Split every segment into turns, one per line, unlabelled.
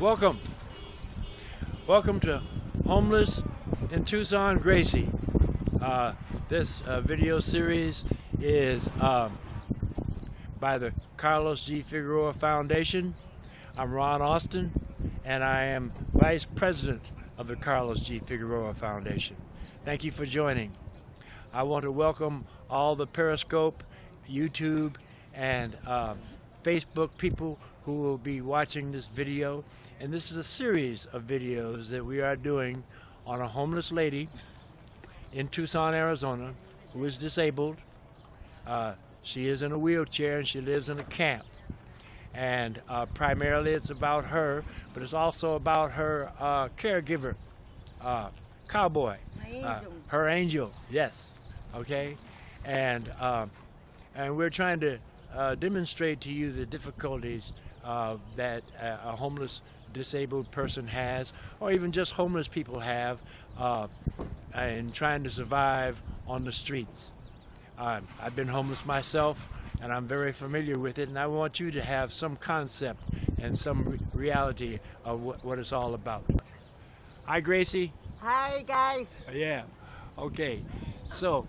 Welcome. Welcome to Homeless in Tucson, Gracie. This video series is by the Carlos G. Figueroa Foundation. I'm Ron Austin, and I am Vice President of the Carlos G. Figueroa Foundation. Thank you for joining. I want to welcome all the Periscope, YouTube, and Facebook people who will be watching this video. And this is a series of videos that we are doing on a homeless lady in Tucson, Arizona, who is disabled. She is in a wheelchair and she lives in a camp. And primarily it's about her, but it's also about her caregiver, Cowboy, her angel, yes, okay? And we're trying to demonstrate to you the difficulties that a homeless disabled person has, or even just homeless people have in trying to survive on the streets. I've been homeless myself, and I'm very familiar with it, and I want you to have some concept and some reality of what it's all about. Hi, Gracie.
Hi, guys.
Yeah, okay. So,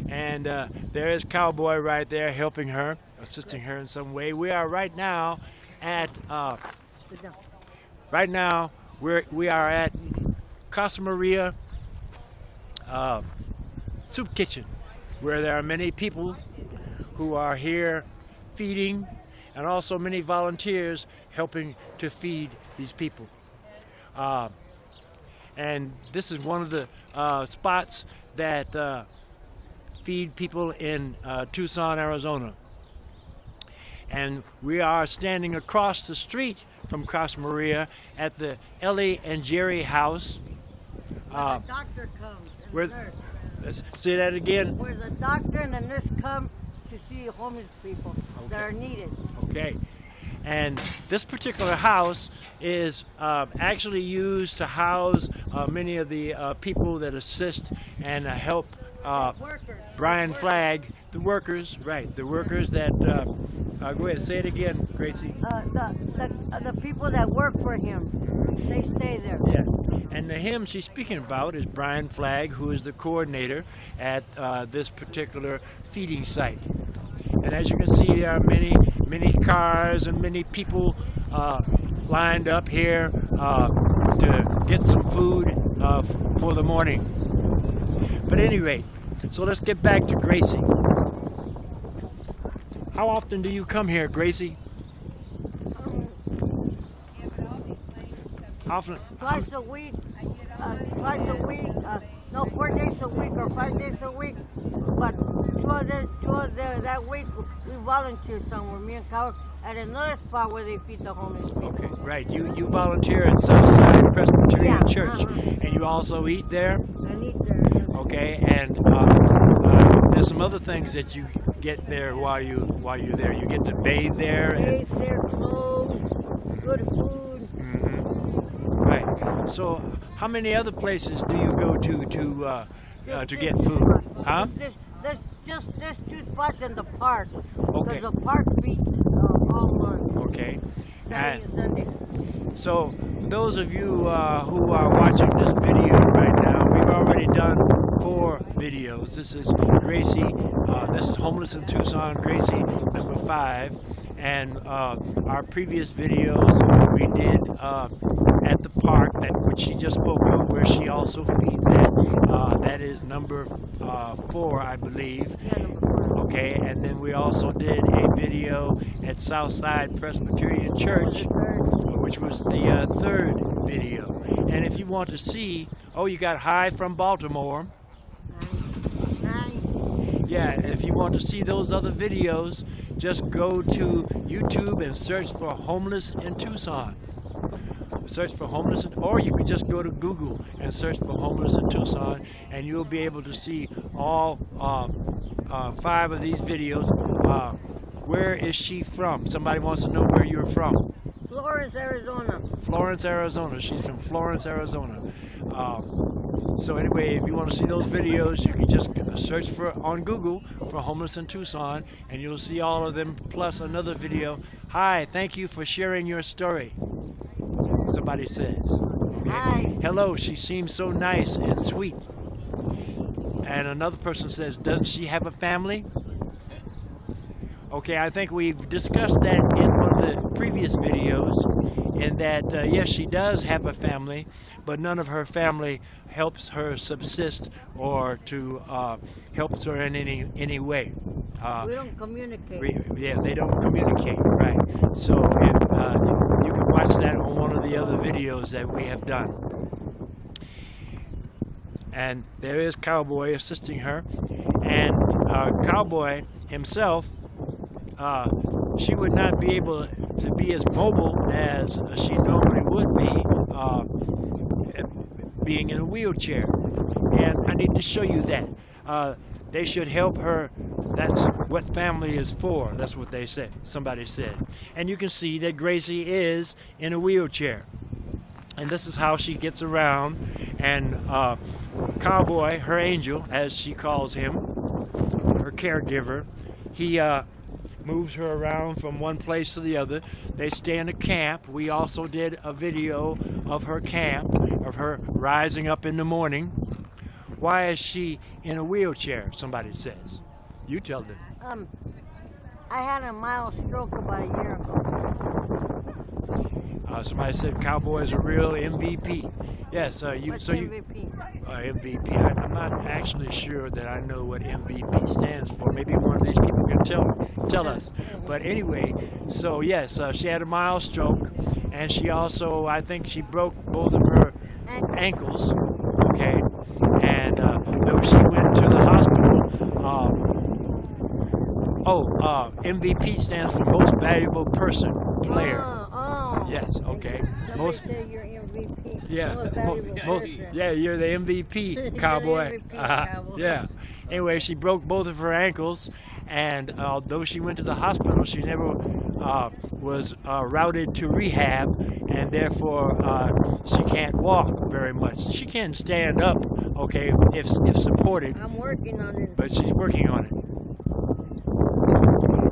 and there is Cowboy right there helping her, assisting her in some way. We are right now at we are at Casa Maria Soup Kitchen, where there are many people who are here feeding, and also many volunteers helping to feed these people. And this is one of the spots that feed people in Tucson, Arizona. And we are standing across the street from Casa Maria at the Ellie and Jerry house.
The doctor comes and the nurse.
Let's say that again.
Where the doctor and the nurse come to see homeless people that are needed.
Okay. And this particular house is actually used to house many of the people that assist and help Brian Flagg, the workers, right, the workers that, go ahead, say it again, Gracie.
The people that work for him, they stay there.
Yeah, and the him she's speaking about is Brian Flagg, who is the coordinator at this particular feeding site. And as you can see, there are many cars and many people lined up here to get some food for the morning. But at any rate, so let's get back to Gracie. How often do you come here, Gracie? Often?
Twice a week. No, 4 days a week or 5 days a week. But two of that week we volunteer somewhere. Me and Cowboy at another spot where they feed the homeless people.
Okay, right. You volunteer at Southside Presbyterian Church, and you also eat there.
And eat there.
Okay, and there's some other things that you get there while you're there. You get to bathe there.
Bathe there, clothes, good food.
Right. So, how many other places do you go to get food? Huh?
There's 2 spots in the park.
Okay.
Because the park feeds all month.
Okay.
Saturday and Sunday.
So, for those of you who are watching this video right now, we've already done 4 videos. This is Gracie. This is Homeless in Tucson, Gracie number 5. And our previous videos we did at the park, which she just spoke of, where she also feeds at. That is number 4, I believe.
Yeah, number 4.
Okay, and then we also did a video at Southside Presbyterian Church, which was the 3rd video. And if you want to see, you got Hi from Baltimore.
Nice.
Yeah, if you want to see those other videos, just go to YouTube and search for Homeless in Tucson. Search for homeless, or you can just go to Google and search for Homeless in Tucson, and you'll be able to see all 5 of these videos. Where is she from? Somebody wants to know where you're from.
Florence, Arizona.
Florence, Arizona. She's from Florence, Arizona. So anyway, if you want to see those videos, you can just search on Google for Homeless in Tucson, and you'll see all of them, plus another video. Hi, thank you for sharing your story. somebody says. Okay.
Hi.
Hello, she seems so nice and sweet. And another person says, doesn't she have a family? Okay, I think we've discussed that in one of the previous videos, in that yes, she does have a family, but none of her family helps her subsist or to helps her in any way.
We don't communicate.
Yeah, they don't communicate, right? So you can watch that on one of the other videos that we have done. And there is Cowboy assisting her, and Cowboy himself, she would not be able to be as mobile as she normally would be, being in a wheelchair. And I need to show you that. They should help her. That's what family is for. That's what they said. Somebody said. And you can see that Gracie is in a wheelchair. And this is how she gets around. And Cowboy, her angel, as she calls him, her caregiver, he moves her around from one place to the other. They stay in a camp. We also did a video of her camp, of her rising up in the morning. Why is she in a wheelchair, somebody says? You tell them.
I had a mild stroke about a year ago.
Somebody said Cowboy is a real MVP. Yes,
What's
so
MVP?
MVP. I'm not actually sure that I know what MVP stands for. Maybe one of these people can tell us. But anyway, so yes, she had a mild stroke, and she also, I think, she broke both of her ankles. Okay, and though she went to the hospital. MVP stands for Most Valuable Person, player. Yes, okay.
Most say you're MVP.
Yeah, you're the MVP, Cowboy.
MVP, Cowboy.
Yeah. Anyway, she broke both of her ankles, and although she went to the hospital, she never was routed to rehab, and therefore she can't walk very much. She can stand up, okay, if supported.
I'm working on it.
But she's working on it.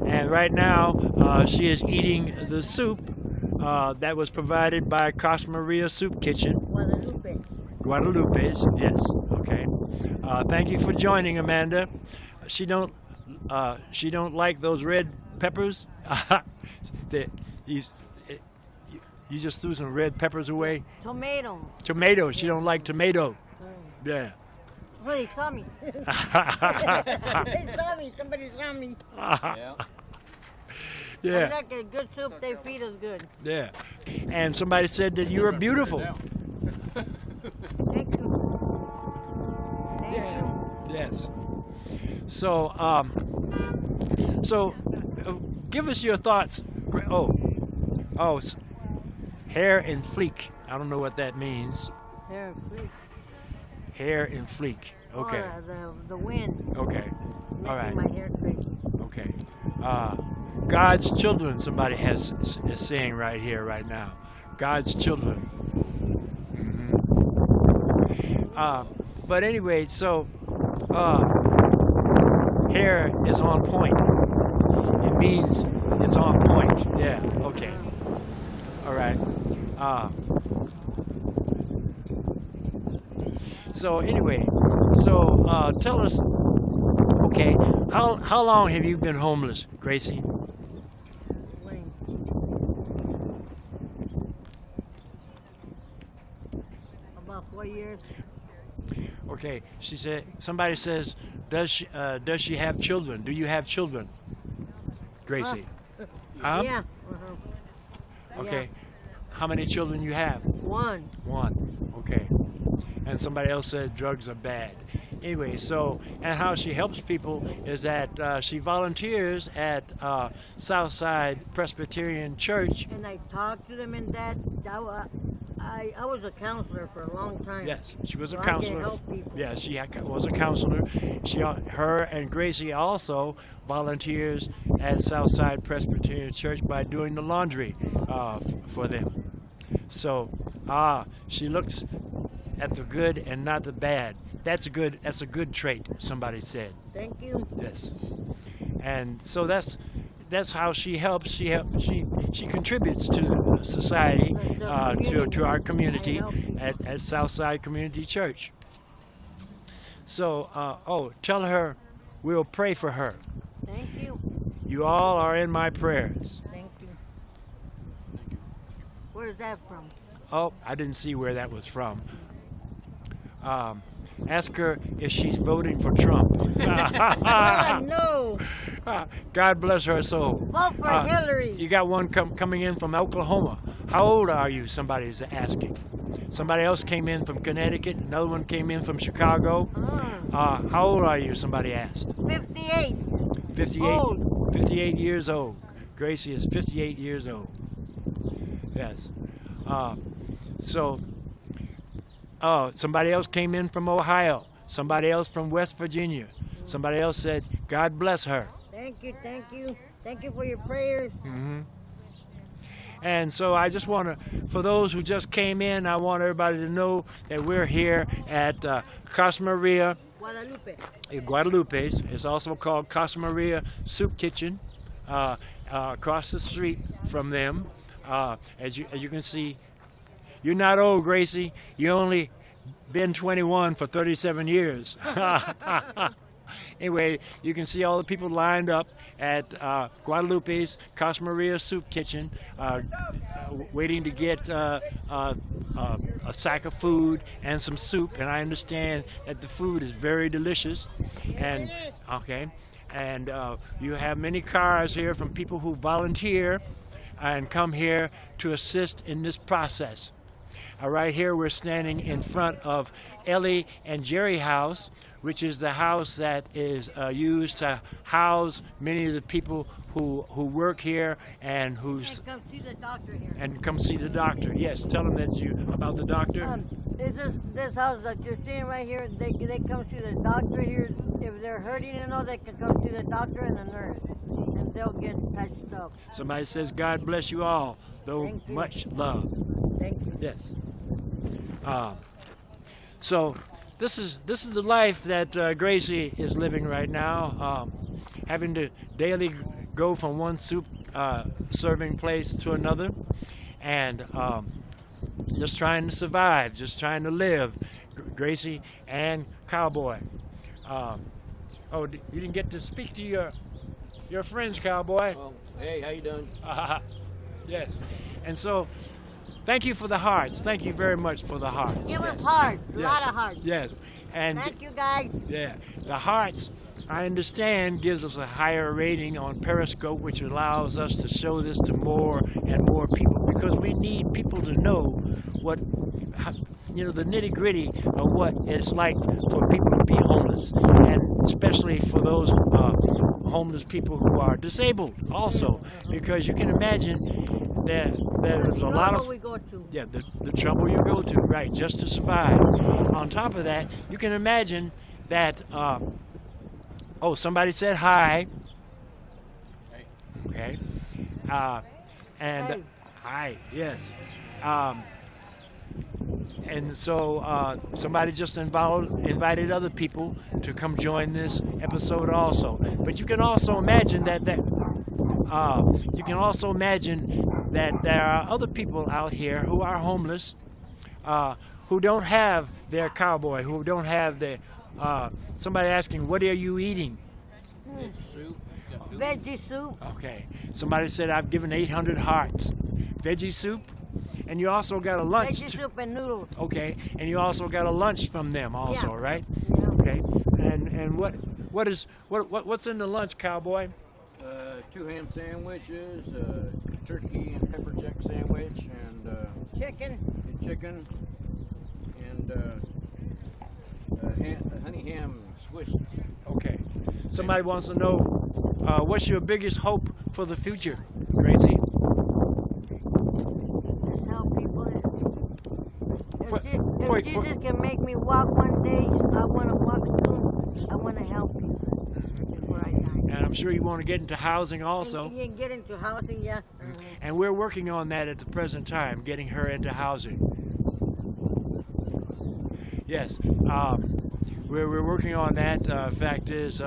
And right now, she is eating the soup that was provided by Casa Maria Soup Kitchen. Guadalupe's, yes. Okay. Thank you for joining, Amanda. She don't like those red peppers. You just threw some red peppers away.
Tomato.
Tomato. She don't like tomato. Yeah.
Oh, they saw me. They saw me. Somebody saw me.
Yeah.
I like a good soup. They feed us good.
Yeah. And somebody said that you are beautiful.
Thank you. Thank you.
Yes. So, give us your thoughts. Hair and fleek. I don't know what that means.
Hair and fleek.
Hair and fleek. Okay.
Oh, the wind.
Okay. All right.
My hair crazy.
Okay. God's children. Somebody is saying right here, right now. God's children. But anyway, so hair is on point. It means it's on point. Yeah. Okay. All right. So anyway, tell us. Okay, how long have you been homeless, Gracie?
About 4 years.
Okay, somebody says, does she have children? Do you have children, Gracie? Huh?
Yeah.
Okay.
Yeah.
How many children you have?
One.
One. Okay. And somebody else said drugs are bad. Anyway, and how she helps people is that she volunteers at Southside Presbyterian Church.
And I talk to them and that. I was a counselor for a long time.
Yes, she was a
so
counselor.
I can help people.
Yeah, she was a counselor. Her and Gracie also volunteers at Southside Presbyterian Church by doing the laundry for them. So, she looks at the good and not the bad. That's a good trait, somebody said.
Thank you.
Yes. And so that's that's how she helps. She contributes to society, to our community at Southside Community Church. So, oh, tell her we'll pray for her.
Thank you.
You all are in my prayers.
Thank you. Where's that from?
Oh, I didn't see where that was from. Ask her if she's voting for Trump.
No.
God bless her soul.
Vote for Hillary.
You got one coming in from Oklahoma. How old are you? Somebody's asking. Somebody else came in from Connecticut. Another one came in from Chicago. How old are you? Somebody asked.
58.
58.
Old.
58 years old. Gracie is 58 years old. Yes. Somebody else came in from Ohio. Somebody else from West Virginia. Somebody else said, God bless her.
Thank you, thank you. Thank you for your prayers.
And so I just want to, for those who just came in, I want everybody to know that we're here at Casa Maria Guadalupe's. It's also called Casa Maria Soup Kitchen, across the street from them. As you can see, you're not old, Gracie. You only been 21 for 37 years. Anyway, you can see all the people lined up at Guadalupe's Casa Maria Soup Kitchen, waiting to get a sack of food and some soup. And I understand that the food is very delicious. And and you have many cars here from people who volunteer and come here to assist in this process. Right here we're standing in front of Ellie and Jerry House, which is the house that is used to house many of the people who work here and who's
come see the doctor here.
And come see the doctor. Yes, tell them that about the doctor.
This house that you're seeing right here, they come see the doctor here. If they're hurting and all, they can come see the doctor and the nurse, and they'll get patched up.
Somebody says, God bless you all, though much love.
Thank you.
Yes. So this is the life that Gracie is living right now, having to daily go from one soup serving place to another, and just trying to survive, just trying to live. Gracie and Cowboy. Oh, you didn't get to speak to your friends, Cowboy.
Well, hey, how you doing?
Yes. And so, thank you for the hearts. Thank you very much for the hearts.
Give us hearts, a lot of hearts.
Yes. And
thank you, guys.
Yeah, the hearts, I understand, gives us a higher rating on Periscope, which allows us to show this to more and more people, because we need people to know what, the nitty-gritty of what it's like for people to be homeless, and especially for those homeless people who are disabled also, because you can imagine that there's a lot of
we go to.
Yeah, the trouble you go to, right, just to survive. On top of that, you can imagine that oh, somebody said hi. Okay. And hi, yes. And so somebody just invited other people to come join this episode also. But you can also imagine that there are other people out here who are homeless, who don't have their Cowboy, who don't have their somebody asking, what are you eating?
Veggie soup.
Veggie soup.
Okay. Somebody said I've given 800 hearts. Veggie soup. And you also got a lunch.
Veggie soup and noodles.
Okay. And you also got a lunch from them also, right?
Yeah.
Okay. And what's in the lunch, Cowboy?
2 ham sandwiches, turkey and pepper jack sandwich, and
chicken,
and honey ham Swiss.
Okay. Somebody wants to know, what's your biggest hope for the future, Gracie?
Just help people. If Jesus can make me walk one day, I want to walk soon. I want to help people before I die.
And I'm sure you want to get into housing also.
And you can get into housing, yeah.
And we're working on that at the present time, getting her into housing. Yes. We're working on that. Fact is,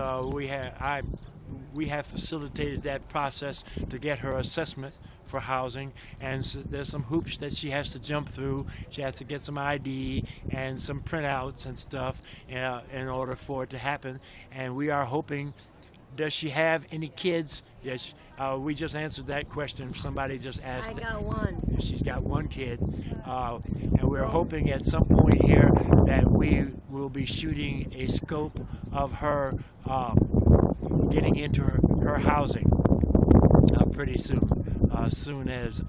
we have facilitated that process to get her assessment for housing, and so there's some hoops that she has to jump through. She has to get some ID and some printouts and stuff in order for it to happen. And we are hoping, does she have any kids? Yes, we just answered that question. Somebody just asked.
I got one.
She's got one kid, and we're hoping at some point here that we will be shooting a scope of her getting into her housing pretty soon. Soon as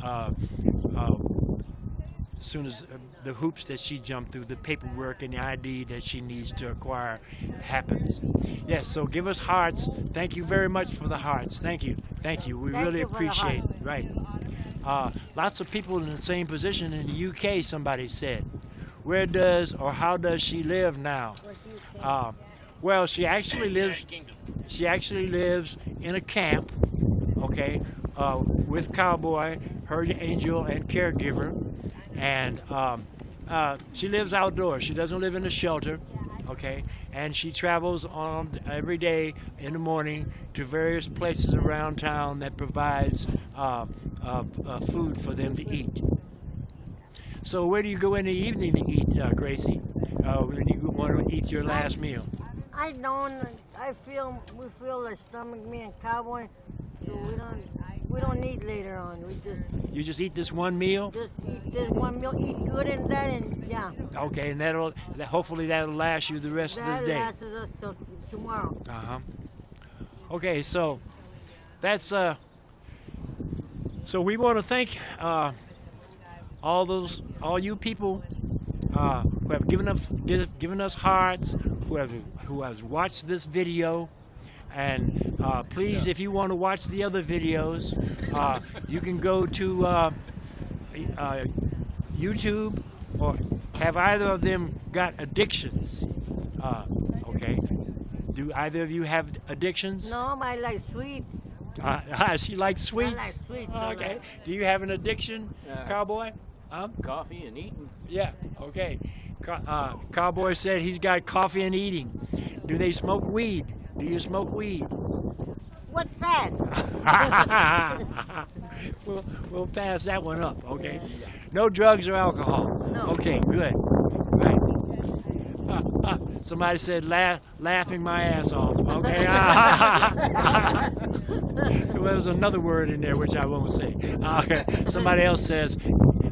the hoops that she jumped through, the paperwork and the ID that she needs to acquire happens. Yes, so give us hearts. Thank you very much for the hearts. Thank you. Thank you. We really appreciate it. Right. Lots of people in the same position in the UK, somebody said. Where does or how does she live now? Well, she actually lives in a camp, okay, with Cowboy, her angel and caregiver. And she lives outdoors. She doesn't live in a shelter, okay? And she travels on every day in the morning to various places around town that provides food for them to eat. So where do you go in the evening to eat, Gracie? When you want to eat your last meal?
I don't. We feel the stomach, me and Cowboy, so we don't eat later on.
You just eat this one meal?
Just eat this one meal, eat good and that, and yeah.
Okay, and hopefully that'll last you the rest of the day.
That lasts us till tomorrow.
Okay, so that's so we want to thank all you people who have given us hearts, who has watched this video. And please, if you want to watch the other videos, you can go to YouTube, or have either of them got addictions? Okay. Do either of you have addictions?
No, I like sweets.
She likes sweets?
I like sweets.
Okay. Do you have an addiction, Cowboy?
Coffee and eating.
Yeah, okay. Cowboy said he's got coffee and eating. Do they smoke weed? Do you smoke weed?
What's that?
We'll pass that one up, okay? No drugs or alcohol?
No.
Okay, good. Right. Somebody said laughing my ass off, okay? Well, there's another word in there which I won't say. Okay. Somebody else says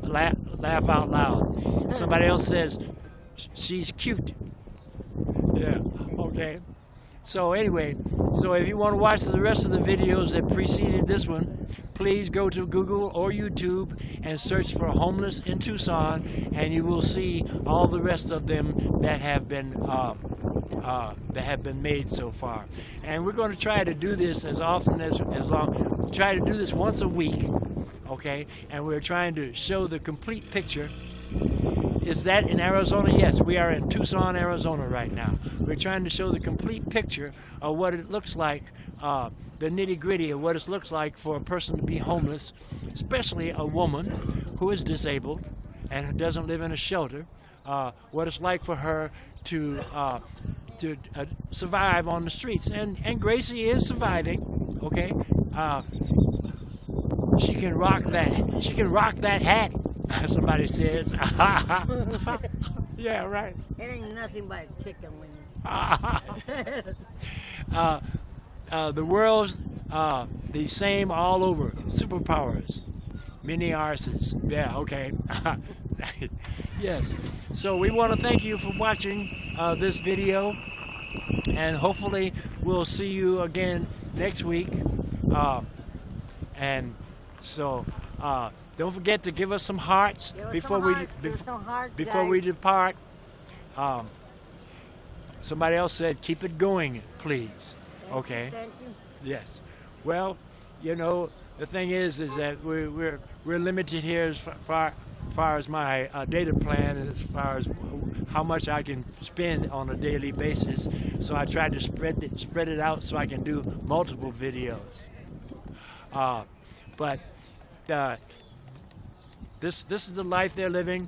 laugh out loud. Somebody else says she's cute. Yeah, okay. So anyway, so if you want to watch the rest of the videos that preceded this one, please go to Google or YouTube and search for Homeless in Tucson, and you will see all the rest of them that have been made so far. And we're going to try to do this as often as long. Try to do this once a week, okay? And we're trying to show the complete picture. Is that in Arizona? Yes, we are in Tucson, Arizona right now. We're trying to show the complete picture of what it looks like, the nitty-gritty of what it looks like for a person to be homeless, especially a woman who is disabled and who doesn't live in a shelter, what it's like for her to survive on the streets. And Gracie is surviving, okay? She can rock that hat. Somebody says. Yeah, right.
It ain't nothing but chicken wings.
The world's the same all over. Superpowers. Mini arses. Yeah, okay. Yes. So we want to thank you for watching this video. And hopefully we'll see you again next week. And so... don't forget to give us some hearts before we depart. Somebody else said, "Keep it going, please." Okay.
Thank you.
Yes. Well, you know, the thing is that we're limited here as far as my data plan, and as far as how much I can spend on a daily basis. So I tried to spread it out so I can do multiple videos. But this is the life they're living,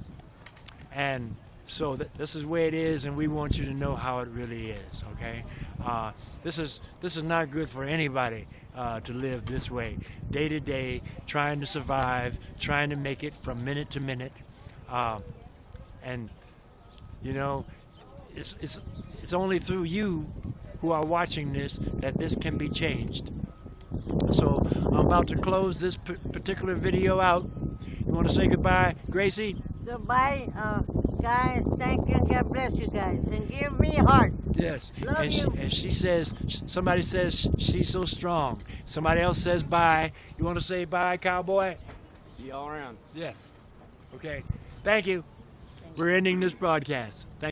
and So this is the way it is, and we want you to know how it really is. Okay, this is not good for anybody to live this way, day to day, trying to survive, trying to make it from minute to minute, and you know, it's only through you who are watching this that this can be changed. So I'm about to close this particular video out. You want to say goodbye, Gracie?
Goodbye, guys. Thank you. God bless you guys. And give me a heart.
Yes.
Love you.
And she says, somebody says she's so strong. Somebody else says bye. You want to say bye, Cowboy?
See y'all around.
Yes. Okay. Thank you. We're ending this broadcast. Thank